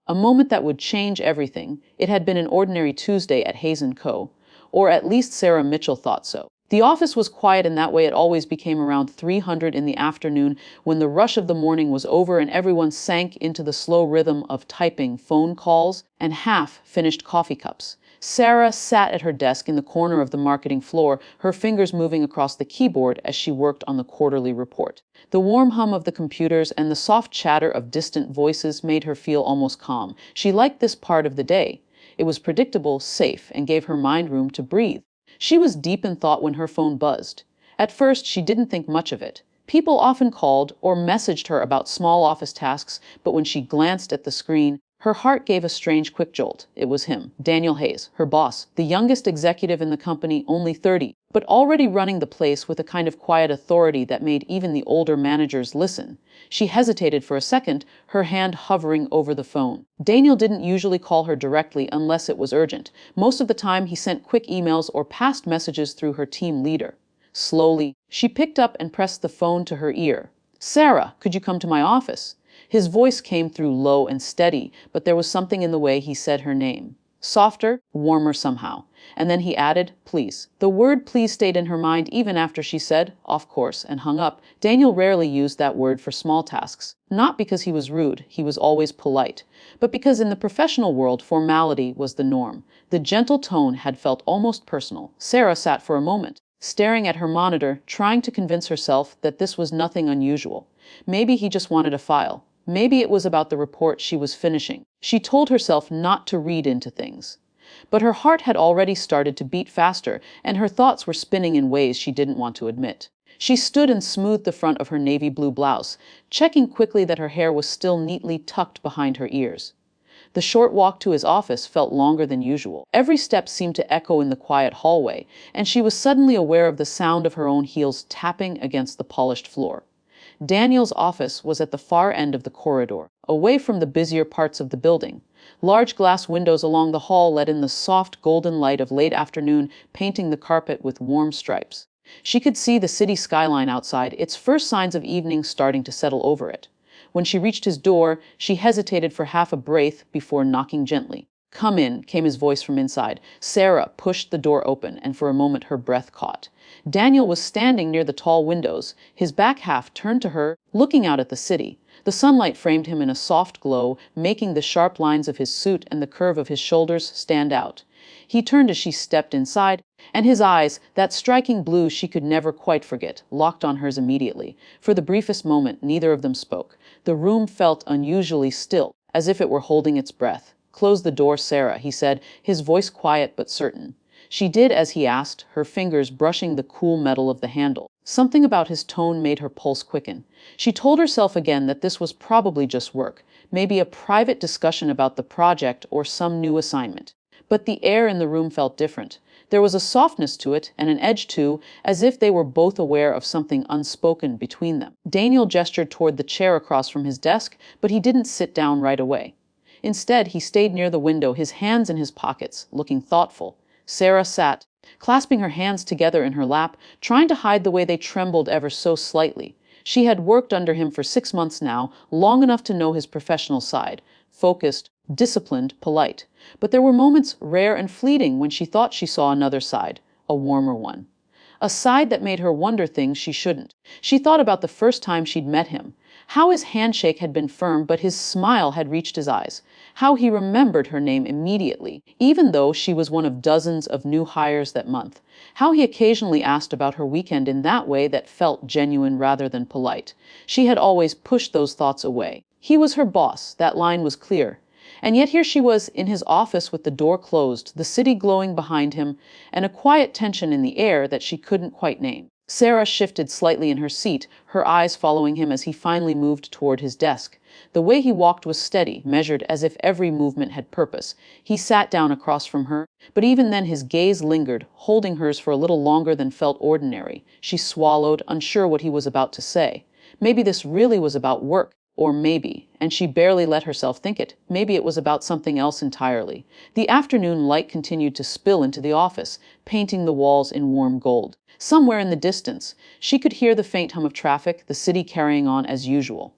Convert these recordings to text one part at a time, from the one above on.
A moment that would change everything. It had been an ordinary Tuesday at Hayes & Co. Or at least Sarah Mitchell thought so. The office was quiet in that way it always became around 300 in the afternoon when the rush of the morning was over and everyone sank into the slow rhythm of typing phone calls and half-finished coffee cups. Sarah sat at her desk in the corner of the marketing floor, her fingers moving across the keyboard as she worked on the quarterly report. The warm hum of the computers and the soft chatter of distant voices made her feel almost calm. She liked this part of the day. It was predictable, safe, and gave her mind room to breathe. She was deep in thought when her phone buzzed. At first, she didn't think much of it. People often called or messaged her about small office tasks, but when she glanced at the screen, her heart gave a strange quick jolt. It was him, Daniel Hayes, her boss, the youngest executive in the company, only 30, but already running the place with a kind of quiet authority that made even the older managers listen. She hesitated for a second, her hand hovering over the phone. Daniel didn't usually call her directly unless it was urgent. Most of the time, he sent quick emails or passed messages through her team leader. Slowly, she picked up and pressed the phone to her ear. "Sarah, could you come to my office?" His voice came through low and steady, but there was something in the way he said her name. Softer, warmer somehow. And then he added, "Please." The word please stayed in her mind even after she said, "Of course," and hung up. Daniel rarely used that word for small tasks. Not because he was rude, he was always polite, but because in the professional world, formality was the norm. The gentle tone had felt almost personal. Sarah sat for a moment, staring at her monitor, trying to convince herself that this was nothing unusual. Maybe he just wanted a file. Maybe it was about the report she was finishing. She told herself not to read into things. But her heart had already started to beat faster, and her thoughts were spinning in ways she didn't want to admit. She stood and smoothed the front of her navy blue blouse, checking quickly that her hair was still neatly tucked behind her ears. The short walk to his office felt longer than usual. Every step seemed to echo in the quiet hallway, and she was suddenly aware of the sound of her own heels tapping against the polished floor. Daniel's office was at the far end of the corridor, away from the busier parts of the building. Large glass windows along the hall let in the soft golden light of late afternoon, painting the carpet with warm stripes. She could see the city skyline outside, its first signs of evening starting to settle over it. When she reached his door, she hesitated for half a breath before knocking gently. "Come in," came his voice from inside. Sarah pushed the door open, and for a moment her breath caught. Daniel was standing near the tall windows, his back half turned to her, looking out at the city. The sunlight framed him in a soft glow, making the sharp lines of his suit and the curve of his shoulders stand out. He turned as she stepped inside, and his eyes, that striking blue she could never quite forget, locked on hers immediately. For the briefest moment, neither of them spoke. The room felt unusually still, as if it were holding its breath. "Close the door, Sarah," he said, his voice quiet but certain. She did as he asked, her fingers brushing the cool metal of the handle. Something about his tone made her pulse quicken. She told herself again that this was probably just work, maybe a private discussion about the project or some new assignment. But the air in the room felt different. There was a softness to it, and an edge too, as if they were both aware of something unspoken between them. Daniel gestured toward the chair across from his desk, but he didn't sit down right away. Instead, he stayed near the window, his hands in his pockets, looking thoughtful. Sarah sat, clasping her hands together in her lap, trying to hide the way they trembled ever so slightly. She had worked under him for 6 months now, long enough to know his professional side. Focused, disciplined, polite. But there were moments, rare and fleeting, when she thought she saw another side, a warmer one. A side that made her wonder things she shouldn't. She thought about the first time she'd met him. How his handshake had been firm, but his smile had reached his eyes. How he remembered her name immediately, even though she was one of dozens of new hires that month. How he occasionally asked about her weekend in that way that felt genuine rather than polite. She had always pushed those thoughts away. He was her boss, that line was clear. And yet here she was in his office with the door closed, the city glowing behind him, and a quiet tension in the air that she couldn't quite name. Sarah shifted slightly in her seat, her eyes following him as he finally moved toward his desk. The way he walked was steady, measured as if every movement had purpose. He sat down across from her, but even then his gaze lingered, holding hers for a little longer than felt ordinary. She swallowed, unsure what he was about to say. Maybe this really was about work. Or maybe, and she barely let herself think it, maybe it was about something else entirely. The afternoon light continued to spill into the office, painting the walls in warm gold. Somewhere in the distance, she could hear the faint hum of traffic, the city carrying on as usual.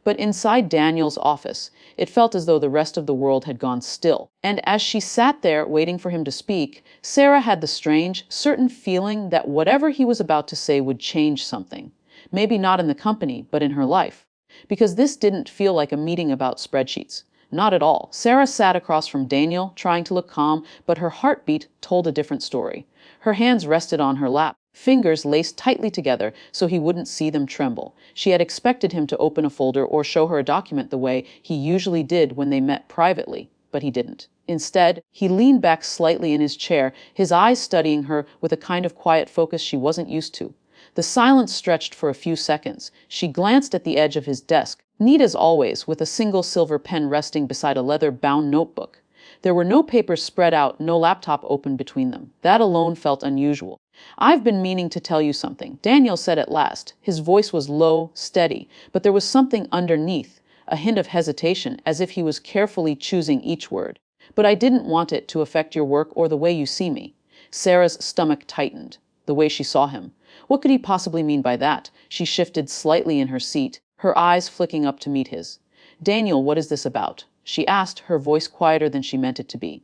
But inside Daniel's office, it felt as though the rest of the world had gone still. And as she sat there waiting for him to speak, Sarah had the strange, certain feeling that whatever he was about to say would change something. Maybe not in the company, but in her life. Because this didn't feel like a meeting about spreadsheets. Not at all. Sarah sat across from Daniel, trying to look calm, but her heartbeat told a different story. Her hands rested on her lap, fingers laced tightly together so he wouldn't see them tremble. She had expected him to open a folder or show her a document the way he usually did when they met privately, but he didn't. Instead, he leaned back slightly in his chair, his eyes studying her with a kind of quiet focus she wasn't used to. The silence stretched for a few seconds. She glanced at the edge of his desk, neat as always, with a single silver pen resting beside a leather-bound notebook. There were no papers spread out, no laptop open between them. That alone felt unusual. "I've been meaning to tell you something," Daniel said at last. His voice was low, steady, but there was something underneath, a hint of hesitation, as if he was carefully choosing each word. "But I didn't want it to affect your work or the way you see me." Sarah's stomach tightened, the way she saw him. What could he possibly mean by that? She shifted slightly in her seat, her eyes flicking up to meet his. "Daniel, what is this about?" she asked, her voice quieter than she meant it to be.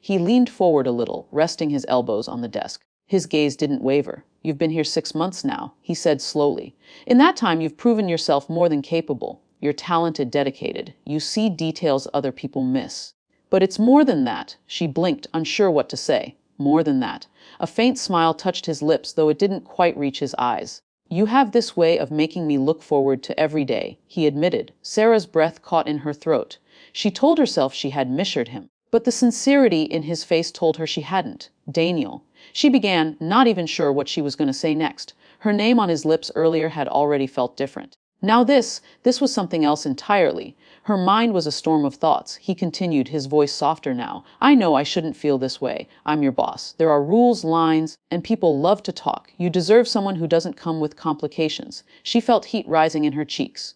He leaned forward a little, resting his elbows on the desk. His gaze didn't waver. "You've been here 6 months now," he said slowly. "In that time, you've proven yourself more than capable. You're talented, dedicated. You see details other people miss. But it's more than that." She blinked, unsure what to say. More than that. A faint smile touched his lips, though it didn't quite reach his eyes. "You have this way of making me look forward to every day," he admitted. Sarah's breath caught in her throat. She told herself she had misheard him, but the sincerity in his face told her she hadn't. "Daniel." She began, not even sure what she was going to say next. Her name on his lips earlier had already felt different. Now this was something else entirely. Her mind was a storm of thoughts. He continued, his voice softer now. "I know I shouldn't feel this way. I'm your boss. There are rules, lines, and people love to talk. You deserve someone who doesn't come with complications." She felt heat rising in her cheeks.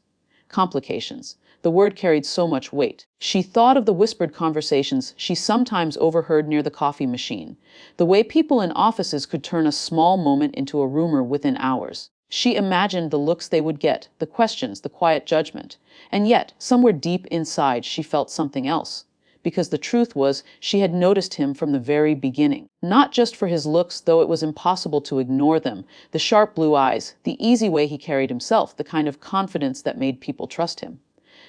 Complications. The word carried so much weight. She thought of the whispered conversations she sometimes overheard near the coffee machine, the way people in offices could turn a small moment into a rumor within hours. She imagined the looks they would get, the questions, the quiet judgment. And yet, somewhere deep inside, she felt something else. Because the truth was, she had noticed him from the very beginning. Not just for his looks, though it was impossible to ignore them. The sharp blue eyes, the easy way he carried himself, the kind of confidence that made people trust him.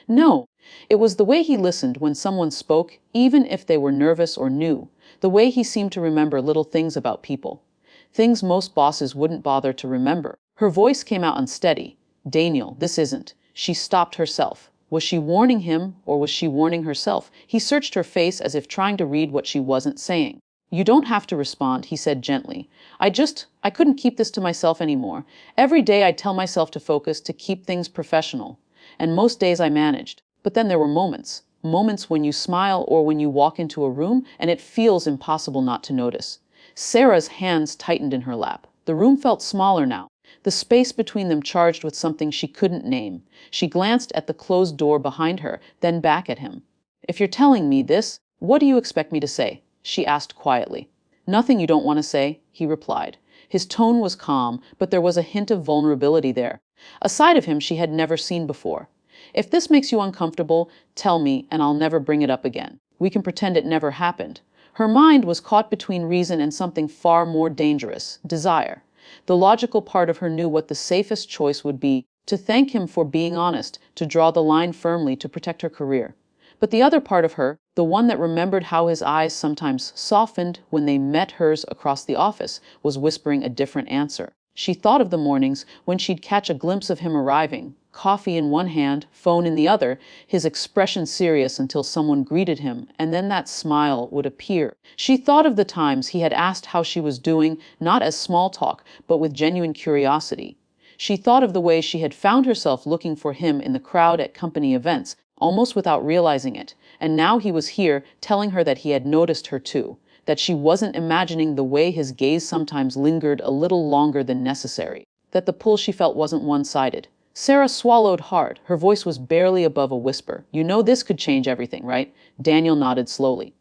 No, it was the way he listened when someone spoke, even if they were nervous or new. The way he seemed to remember little things about people. Things most bosses wouldn't bother to remember. Her voice came out unsteady. "Daniel, this isn't." She stopped herself. Was she warning him, or was she warning herself? He searched her face as if trying to read what she wasn't saying. "You don't have to respond," he said gently. I couldn't keep this to myself anymore. Every day I'd tell myself to focus, to keep things professional. And most days I managed. But then there were moments. Moments when you smile or when you walk into a room and it feels impossible not to notice." Sarah's hands tightened in her lap. The room felt smaller now, the space between them charged with something she couldn't name. She glanced at the closed door behind her, then back at him. "If you're telling me this, what do you expect me to say?" she asked quietly. "Nothing you don't want to say," he replied. His tone was calm, but there was a hint of vulnerability there, a side of him she had never seen before. "If this makes you uncomfortable, tell me, and I'll never bring it up again. We can pretend it never happened." Her mind was caught between reason and something far more dangerous, desire. The logical part of her knew what the safest choice would be, to thank him for being honest, to draw the line firmly to protect her career. But the other part of her, the one that remembered how his eyes sometimes softened when they met hers across the office, was whispering a different answer. She thought of the mornings when she'd catch a glimpse of him arriving, coffee in one hand, phone in the other, his expression serious until someone greeted him, and then that smile would appear. She thought of the times he had asked how she was doing, not as small talk, but with genuine curiosity. She thought of the way she had found herself looking for him in the crowd at company events, almost without realizing it, and now he was here, telling her that he had noticed her too, that she wasn't imagining the way his gaze sometimes lingered a little longer than necessary, that the pull she felt wasn't one-sided. Sarah swallowed hard. Her voice was barely above a whisper. "You know this could change everything, right?" Daniel nodded slowly.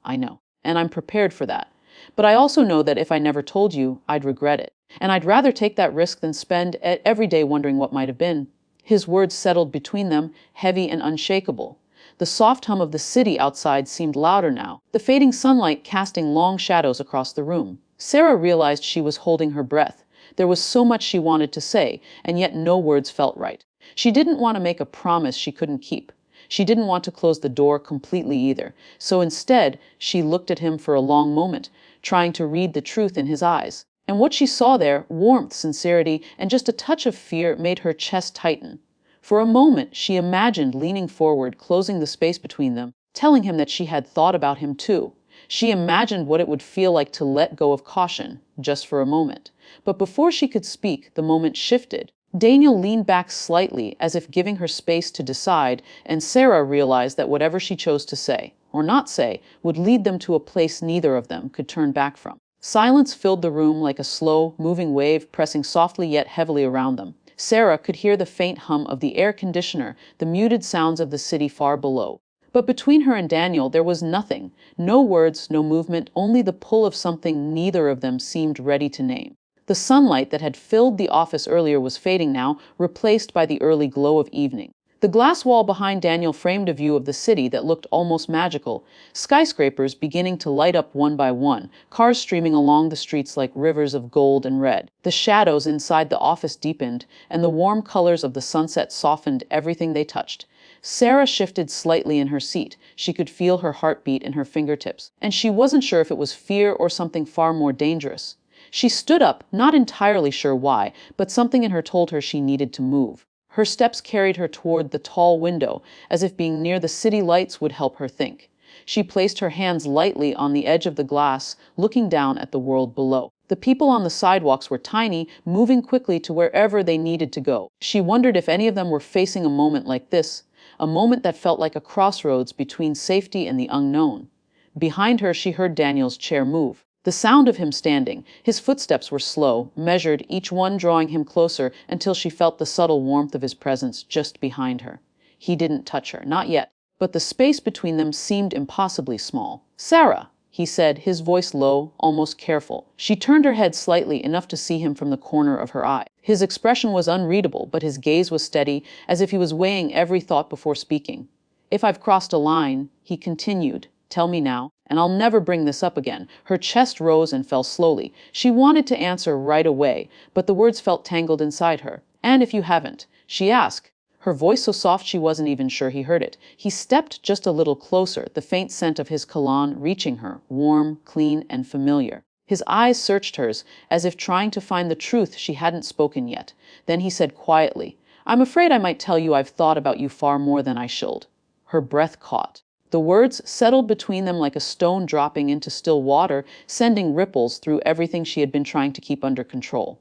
"I know, and I'm prepared for that. But I also know that if I never told you, I'd regret it. And I'd rather take that risk than spend every day wondering what might have been." His words settled between them, heavy and unshakable. The soft hum of the city outside seemed louder now, the fading sunlight casting long shadows across the room. Sarah realized she was holding her breath. There was so much she wanted to say, and yet no words felt right. She didn't want to make a promise she couldn't keep. She didn't want to close the door completely either. So instead, she looked at him for a long moment, trying to read the truth in his eyes. And what she saw there, warmth, sincerity, and just a touch of fear, made her chest tighten. For a moment, she imagined leaning forward, closing the space between them, telling him that she had thought about him too. She imagined what it would feel like to let go of caution, just for a moment. But before she could speak, the moment shifted. Daniel leaned back slightly, as if giving her space to decide, and Sarah realized that whatever she chose to say, or not say, would lead them to a place neither of them could turn back from. Silence filled the room like a slow, moving wave, pressing softly yet heavily around them. Sarah could hear the faint hum of the air conditioner, the muted sounds of the city far below. But between her and Daniel there was nothing. No words, no movement, only the pull of something neither of them seemed ready to name. The sunlight that had filled the office earlier was fading now, replaced by the early glow of evening. The glass wall behind Daniel framed a view of the city that looked almost magical. Skyscrapers beginning to light up one by one, cars streaming along the streets like rivers of gold and red. The shadows inside the office deepened, and the warm colors of the sunset softened everything they touched. Sarah shifted slightly in her seat. She could feel her heartbeat in her fingertips, and she wasn't sure if it was fear or something far more dangerous. She stood up, not entirely sure why, but something in her told her she needed to move. Her steps carried her toward the tall window, as if being near the city lights would help her think. She placed her hands lightly on the edge of the glass, looking down at the world below. The people on the sidewalks were tiny, moving quickly to wherever they needed to go. She wondered if any of them were facing a moment like this, a moment that felt like a crossroads between safety and the unknown. Behind her, she heard Daniel's chair move. The sound of him standing. His footsteps were slow, measured, each one drawing him closer until she felt the subtle warmth of his presence just behind her. He didn't touch her, not yet, but the space between them seemed impossibly small. "Sarah," he said, his voice low, almost careful. She turned her head slightly, enough to see him from the corner of her eye. His expression was unreadable, but his gaze was steady, as if he was weighing every thought before speaking. "If I've crossed a line," he continued, "tell me now, and I'll never bring this up again." Her chest rose and fell slowly. She wanted to answer right away, but the words felt tangled inside her. "And if you haven't?" she asked, her voice so soft she wasn't even sure he heard it. He stepped just a little closer, the faint scent of his cologne reaching her, warm, clean, and familiar. His eyes searched hers, as if trying to find the truth she hadn't spoken yet. Then he said quietly, "I'm afraid I might tell you I've thought about you far more than I should." Her breath caught. The words settled between them like a stone dropping into still water, sending ripples through everything she had been trying to keep under control.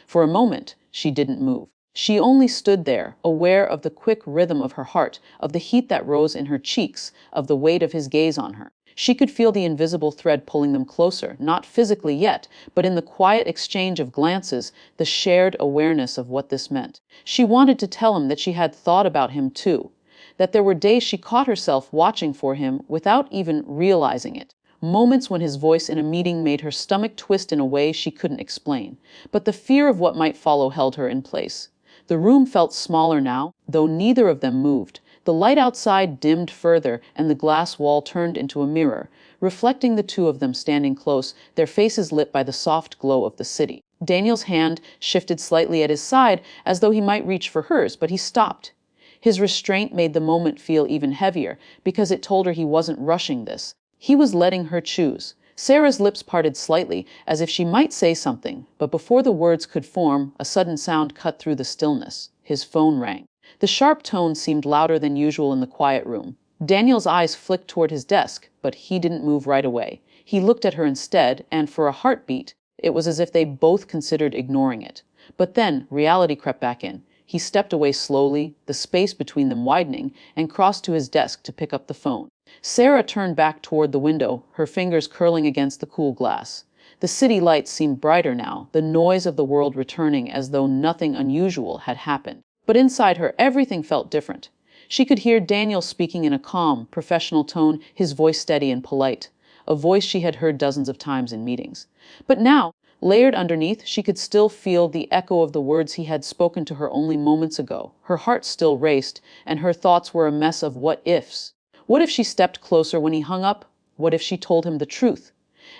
For a moment, she didn't move. She only stood there, aware of the quick rhythm of her heart, of the heat that rose in her cheeks, of the weight of his gaze on her. She could feel the invisible thread pulling them closer, not physically yet, but in the quiet exchange of glances, the shared awareness of what this meant. She wanted to tell him that she had thought about him too, that there were days she caught herself watching for him without even realizing it. Moments when his voice in a meeting made her stomach twist in a way she couldn't explain. But the fear of what might follow held her in place. The room felt smaller now, though neither of them moved. The light outside dimmed further, and the glass wall turned into a mirror, reflecting the two of them standing close, their faces lit by the soft glow of the city. Daniel's hand shifted slightly at his side, as though he might reach for hers, but he stopped. His restraint made the moment feel even heavier, because it told her he wasn't rushing this. He was letting her choose. Sarah's lips parted slightly, as if she might say something, but before the words could form, a sudden sound cut through the stillness. His phone rang. The sharp tone seemed louder than usual in the quiet room. Daniel's eyes flicked toward his desk, but he didn't move right away. He looked at her instead, and for a heartbeat, it was as if they both considered ignoring it. But then, reality crept back in. He stepped away slowly, the space between them widening, and crossed to his desk to pick up the phone. Sarah turned back toward the window, her fingers curling against the cool glass. The city lights seemed brighter now, the noise of the world returning as though nothing unusual had happened. But inside her, everything felt different. She could hear Daniel speaking in a calm, professional tone, his voice steady and polite, a voice she had heard dozens of times in meetings. But now, Layered underneath, she could still feel the echo of the words he had spoken to her only moments ago. Her heart still raced, and her thoughts were a mess of what-ifs. What if she stepped closer when he hung up? What if she told him the truth?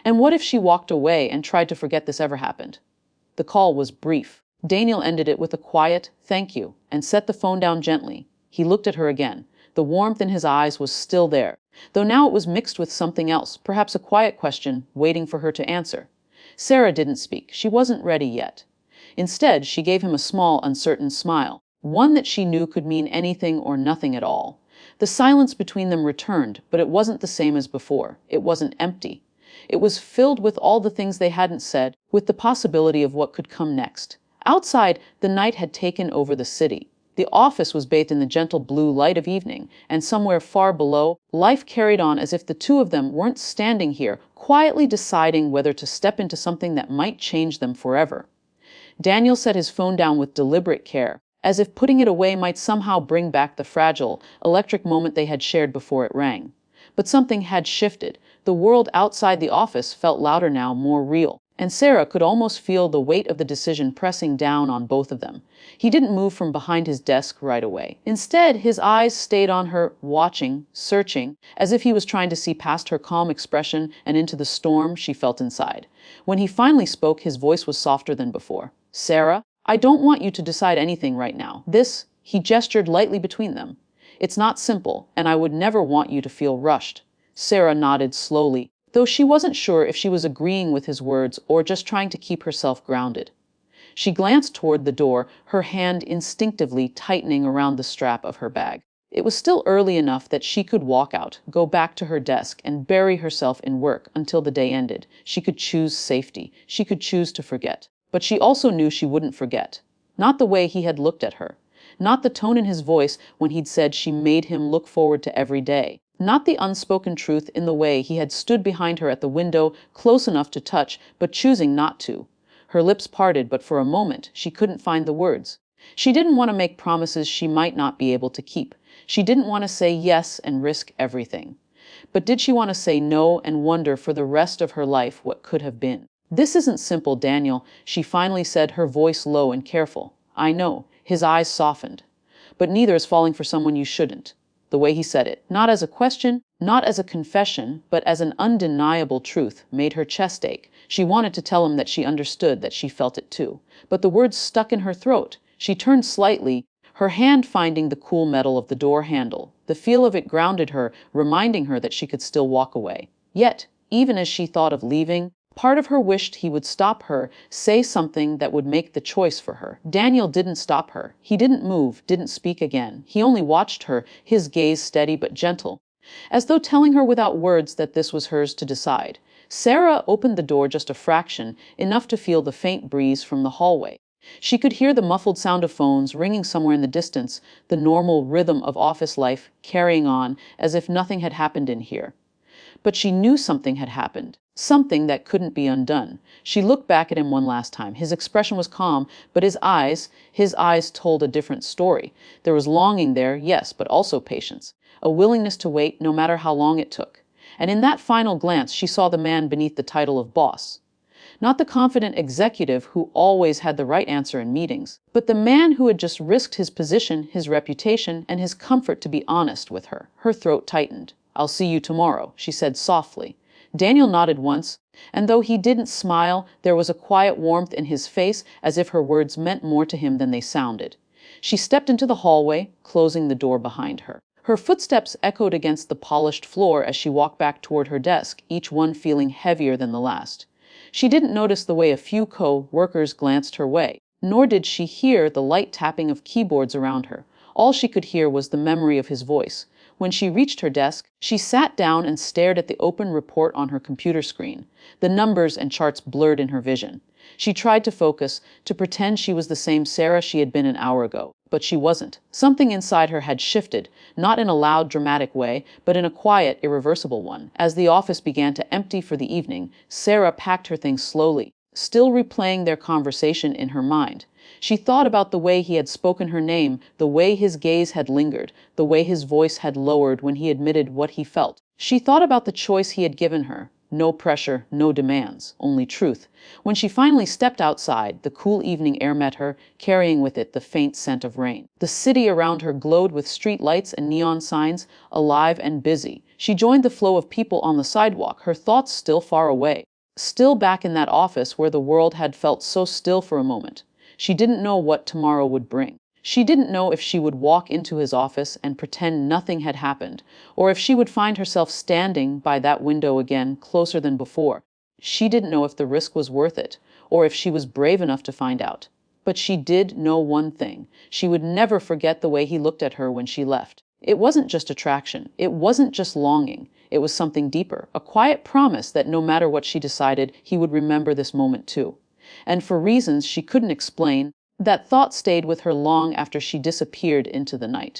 And what if she walked away and tried to forget this ever happened? The call was brief. Daniel ended it with a quiet "thank you" and set the phone down gently. He looked at her again. The warmth in his eyes was still there, though now it was mixed with something else, perhaps a quiet question waiting for her to answer. Sarah didn't speak. She wasn't ready yet. Instead, she gave him a small, uncertain smile, one that she knew could mean anything or nothing at all. The silence between them returned, but it wasn't the same as before. It wasn't empty. It was filled with all the things they hadn't said, with the possibility of what could come next. Outside, the night had taken over the city. The office was bathed in the gentle blue light of evening, and somewhere far below, life carried on as if the two of them weren't standing here, quietly deciding whether to step into something that might change them forever. Daniel set his phone down with deliberate care, as if putting it away might somehow bring back the fragile, electric moment they had shared before it rang. But something had shifted. The world outside the office felt louder now, more real. And Sarah could almost feel the weight of the decision pressing down on both of them. He didn't move from behind his desk right away. Instead, his eyes stayed on her, watching, searching, as if he was trying to see past her calm expression and into the storm she felt inside. When he finally spoke, his voice was softer than before. "Sarah, I don't want you to decide anything right now. He gestured lightly between them. "It's not simple, and I would never want you to feel rushed." Sarah nodded slowly, though she wasn't sure if she was agreeing with his words or just trying to keep herself grounded. She glanced toward the door, her hand instinctively tightening around the strap of her bag. It was still early enough that she could walk out, go back to her desk, and bury herself in work until the day ended. She could choose safety. She could choose to forget. But she also knew she wouldn't forget. Not the way he had looked at her. Not the tone in his voice when he'd said she made him look forward to every day. Not the unspoken truth in the way he had stood behind her at the window, close enough to touch, but choosing not to. Her lips parted, but for a moment she couldn't find the words. She didn't want to make promises she might not be able to keep. She didn't want to say yes and risk everything. But did she want to say no and wonder for the rest of her life what could have been? "This isn't simple, Daniel," she finally said, her voice low and careful. "I know." His eyes softened. "But neither is falling for someone you shouldn't." The way he said it, not as a question, not as a confession, but as an undeniable truth, made her chest ache. She wanted to tell him that she understood, that she felt it too. But the words stuck in her throat. She turned slightly, her hand finding the cool metal of the door handle. The feel of it grounded her, reminding her that she could still walk away. Yet, even as she thought of leaving, part of her wished he would stop her, say something that would make the choice for her. Daniel didn't stop her. He didn't move, didn't speak again. He only watched her, his gaze steady but gentle, as though telling her without words that this was hers to decide. Sarah opened the door just a fraction, enough to feel the faint breeze from the hallway. She could hear the muffled sound of phones ringing somewhere in the distance, the normal rhythm of office life carrying on as if nothing had happened in here. But she knew something had happened. Something that couldn't be undone. She looked back at him one last time. His expression was calm, but his eyes told a different story. There was longing there, yes, but also patience. A willingness to wait, no matter how long it took. And in that final glance, she saw the man beneath the title of boss. Not the confident executive who always had the right answer in meetings, but the man who had just risked his position, his reputation, and his comfort to be honest with her. Her throat tightened. "I'll see you tomorrow," she said softly. Daniel nodded once, and though he didn't smile, there was a quiet warmth in his face, as if her words meant more to him than they sounded. She stepped into the hallway, closing the door behind her. Her footsteps echoed against the polished floor as she walked back toward her desk, each one feeling heavier than the last. She didn't notice the way a few co-workers glanced her way, nor did she hear the light tapping of keyboards around her. All she could hear was the memory of his voice. When she reached her desk, she sat down and stared at the open report on her computer screen. The numbers and charts blurred in her vision. She tried to focus, to pretend she was the same Sarah she had been an hour ago. But she wasn't. Something inside her had shifted, not in a loud, dramatic way, but in a quiet, irreversible one. As the office began to empty for the evening, Sarah packed her things slowly, still replaying their conversation in her mind. She thought about the way he had spoken her name, the way his gaze had lingered, the way his voice had lowered when he admitted what he felt. She thought about the choice he had given her, No pressure, no demands, only truth. When she finally stepped outside, the cool evening air met her, carrying with it the faint scent of rain. The city around her glowed with street lights and neon signs, alive and busy. She joined the flow of people on the sidewalk, her thoughts still far away. Still back in that office where the world had felt so still for a moment. She didn't know what tomorrow would bring. She didn't know if she would walk into his office and pretend nothing had happened, or if she would find herself standing by that window again, closer than before. She didn't know if the risk was worth it, or if she was brave enough to find out. But she did know one thing. She would never forget the way he looked at her when she left. It wasn't just attraction. It wasn't just longing. It was something deeper, a quiet promise that no matter what she decided, he would remember this moment too. And for reasons she couldn't explain, that thought stayed with her long after she disappeared into the night.